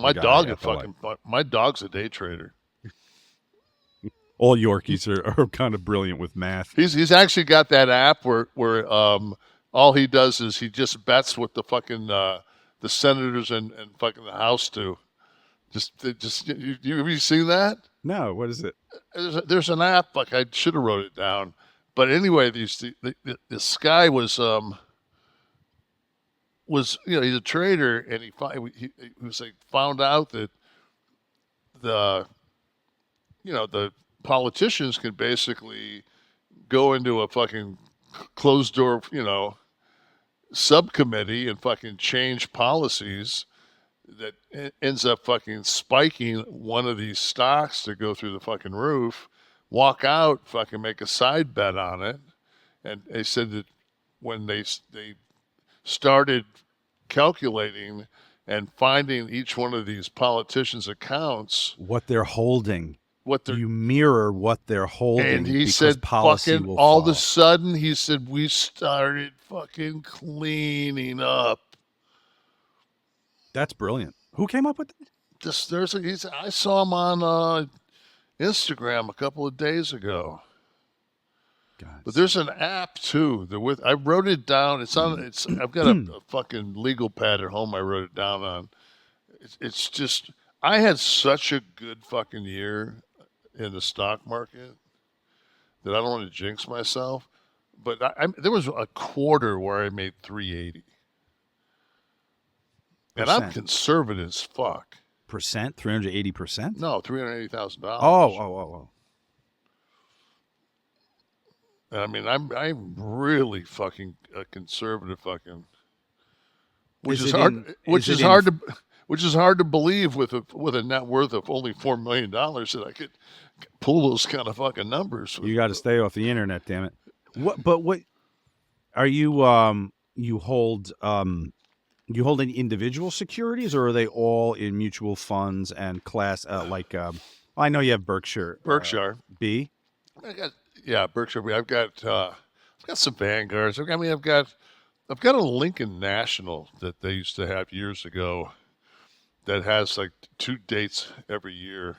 My dog, my dog's a day trader. All Yorkies are kind of brilliant with math. He's actually got that app where all he does is he just bets what the fucking the senators and fucking the House do. Just have you seen that? No, what is it? There's an app, like I should have wrote it down, but anyway, this guy was he's a trader, and he was like found out that the the politicians can basically go into a fucking closed door subcommittee and fucking change policies that ends up fucking spiking one of these stocks to go through the fucking roof, walk out, fucking make a side bet on it. And they said that when they started calculating and finding each one of these politicians' accounts, what they're holding, what you mirror what they're holding, and he said, policy fucking all of a sudden, he said, we started fucking cleaning up. That's brilliant. Who came up with that? I saw him on Instagram a couple of days ago. God, but there's an app too. I wrote it down. I've got a fucking legal pad at home. I wrote it down on. It's just I had such a good fucking year in the stock market that I don't want to jinx myself. But there was a quarter where I made 380. And I'm conservative as fuck. Percent? 380%? No, $380,000. Oh. I mean, I'm really fucking a conservative fucking, which is hard to believe with a net worth of only $4 million that I could pull those kind of fucking numbers. You got to stay off the internet, damn it. What are you? You hold any individual securities, or are they all in mutual funds and class? I know you have Berkshire. B. Berkshire. I've got some Vanguards. I've got a Lincoln National that they used to have years ago that has like 2 dates every year,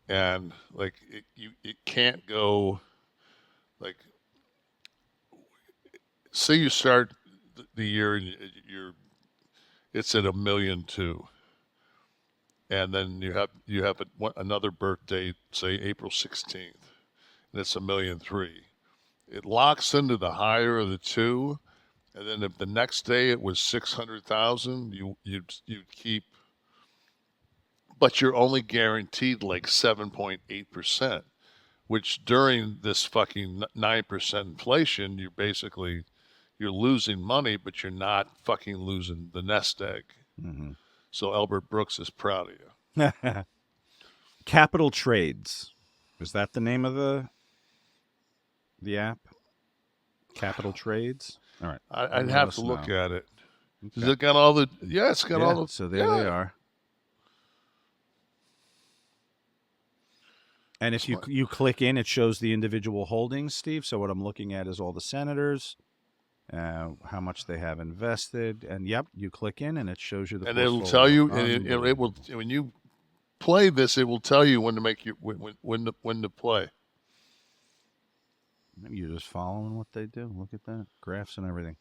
and like it can't go like, say you start the year and it's at 1.2 million, and then you have another birthday, say April 16th, and it's 1.3 million. It locks into the higher of the two, and then if the next day it was 600,000, you'd keep, but you're only guaranteed like 7.8%, which during this fucking 9% inflation, you're losing money, but you're not fucking losing the nest egg. Mm-hmm. So Albert Brooks is proud of you. Capital Trades. Is that the name of the app? Capital Trades? All right. I'd have to look at it. Okay. Has it got all the... Yeah, it's got all the... So there they are. And if you click in, it shows the individual holdings, Steve. So what I'm looking at is all the senators, how much they have invested, and you click in, and it shows you the. And it'll tell you, and it will, when you play this, it will tell you when to make when to play. Maybe you're just following what they do. Look at that, graphs and everything.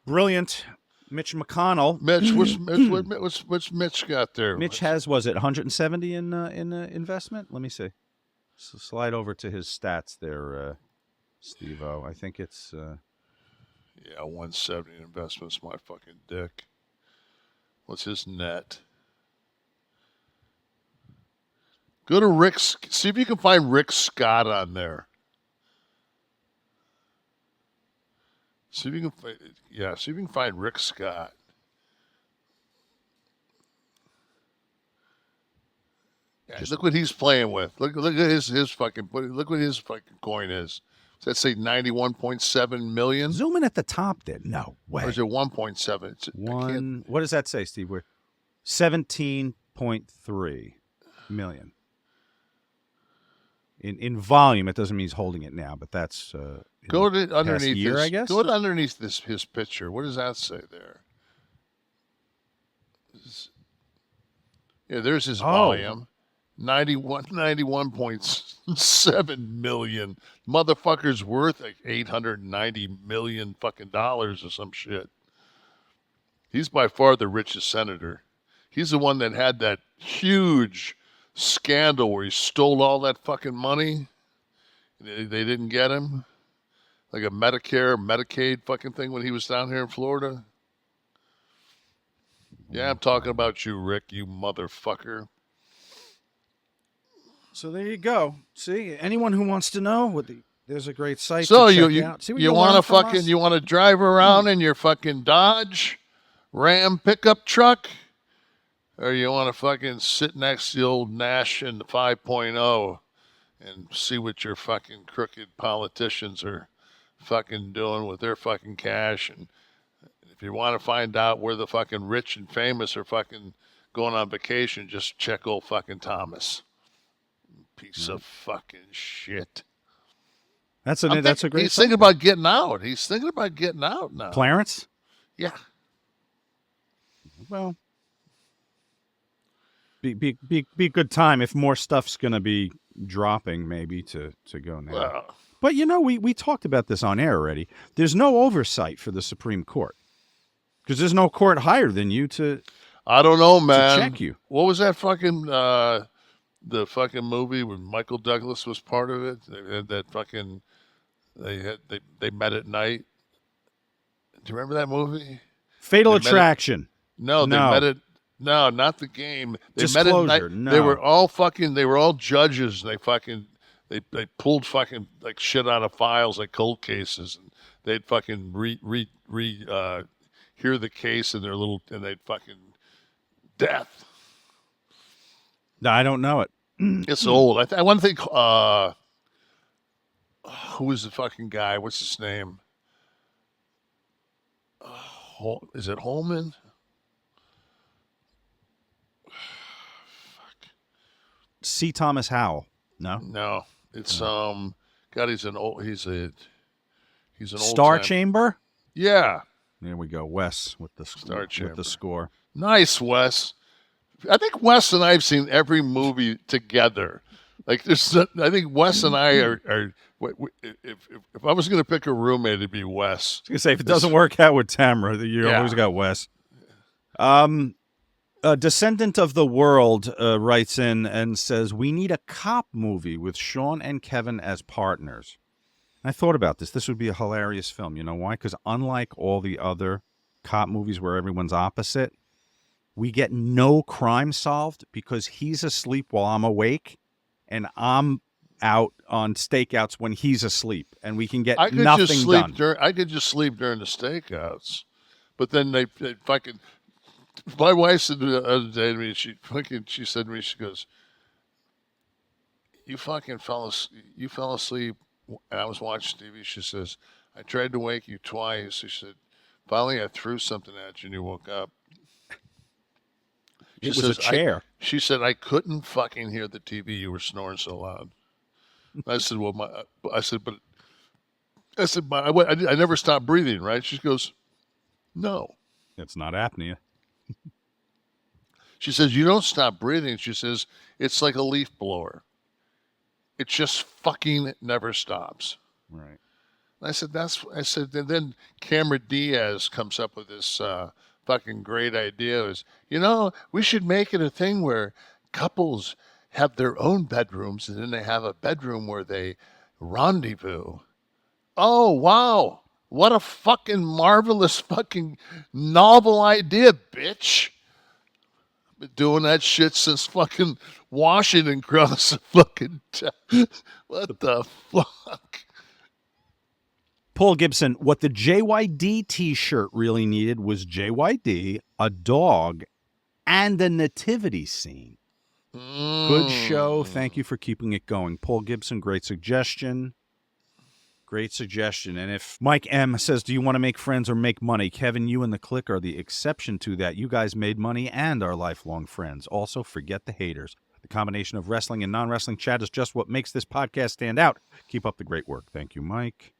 Brilliant. Mitch McConnell. Mitch, what's Mitch got there? Mitch has, was it 170 in investment? Let me see. So slide over to his stats there, Steve-O. I think it's... 170 investments, my fucking dick. What's his net? Go to Rick. See if you can find Rick Scott on there. See if you can find Rick Scott. Yeah, look what he's playing with. Look at his fucking. Look what his fucking coin is. Does that say 91.7 million? Zoom in at the top there. No way. Or is it 1.7? What does that say, Steve? We're 17.3 million. In volume, it doesn't mean he's holding it now, but that's go to underneath year, I guess. Go to underneath his picture. What does that say there? Yeah, there's his Oh, volume. 91.7 million. Motherfucker's worth like 890 million fucking dollars or some shit. He's by far the richest senator. He's the one that had that huge scandal where he stole all that fucking money. They didn't get him. Like a Medicare, Medicaid fucking thing when he was down here in Florida. Yeah, I'm talking about you, Rick, you motherfucker. so there you go. See, anyone who wants to know there's a great site So to check out. See what you you want learn to from fucking us? you want to drive around in your fucking Dodge Ram pickup truck, or you want to fucking sit next to the old Nash and the 5.0 and see what your fucking crooked politicians are fucking doing with their fucking cash. And if you want to find out where the fucking rich and famous are fucking going on vacation, just check old fucking Thomas. Piece of fucking shit. That's a great He's site. thinking about getting out. He's thinking about getting out now. Clarence? Yeah. Well, be a good time if more stuff's going to be dropping, maybe to go now. Well, But we talked about this on air already. There's no oversight for the Supreme Court because there's no court higher than you to I don't know, man. check you. What was that fucking the fucking movie when Michael Douglas was part of it? They had that fucking they met at night. Do you remember that movie? Fatal They met Attraction. No, they No. met at no, not the game. They Disclosure, met at night. no. They were all judges. And they pulled fucking like shit out of files like cold cases, and they'd fucking hear the case in their little, and they'd fucking death. No, I don't know it. It's old. I want to think. Who is the fucking guy? What's his name? Is it Holman? C. Thomas Howell. No. No, it's God. He's an old Star old Chamber. Yeah, There we go. Wes with the Star Chamber. with the score. nice, Wes. I think Wes and I have seen every movie together. Like I think Wes and I are if I was going to pick a roommate, it'd be Wes. I was gonna say if it doesn't work out with Tamara, you Yeah. always got Wes. A descendant of the world writes in and says, we need a cop movie with Sean and Kevin as partners. I thought about this. This would be a hilarious film. You know why? Because unlike all the other cop movies where everyone's opposite, we get no crime solved because he's asleep while I'm awake and I'm out on stakeouts when he's asleep, and we can get I could nothing just sleep done. I could just sleep during the stakeouts, but then they fucking. My wife said the other day to me, she said to me, she goes, you fell asleep, and I was watching TV. She says, I tried to wake you twice. She said, finally I threw something at you and you woke up. It was a chair. She said, I couldn't fucking hear the TV. You were snoring so loud. I said, I never stopped breathing, right? She goes, no. It's not apnea. She says, you don't stop breathing. She says, it's like a leaf blower. It just fucking never stops. Right. I said, and then Cameron Diaz comes up with this fucking great idea is, we should make it a thing where couples have their own bedrooms and then they have a bedroom where they rendezvous. Oh, wow. What a fucking marvelous fucking novel idea, bitch. Been doing that shit since fucking Washington crossed the fucking what the fuck? Paul Gibson, what the JYD t-shirt really needed was JYD, a dog, and a nativity scene. Good show. Thank you for keeping it going. Paul Gibson, great suggestion. Great suggestion. And if Mike M says, do you want to make friends or make money? Kevin, you and the Kliq are the exception to that. You guys made money and are lifelong friends. Also, forget the haters. The combination of wrestling and non-wrestling chat is just what makes this podcast stand out. Keep up the great work. Thank you, Mike.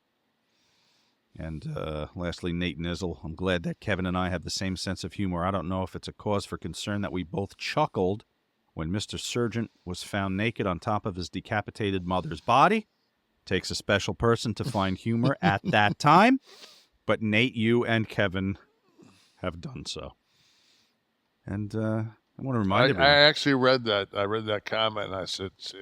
And lastly, Nate Nizzle. I'm glad that Kevin and I have the same sense of humor. I don't know if it's a cause for concern that we both chuckled when Mr. Sergeant was found naked on top of his decapitated mother's body. Takes a special person to find humor at that time, but Nate, you, and Kevin have done so. And I want to remind I everyone. actually read that. I read that comment and I said, see,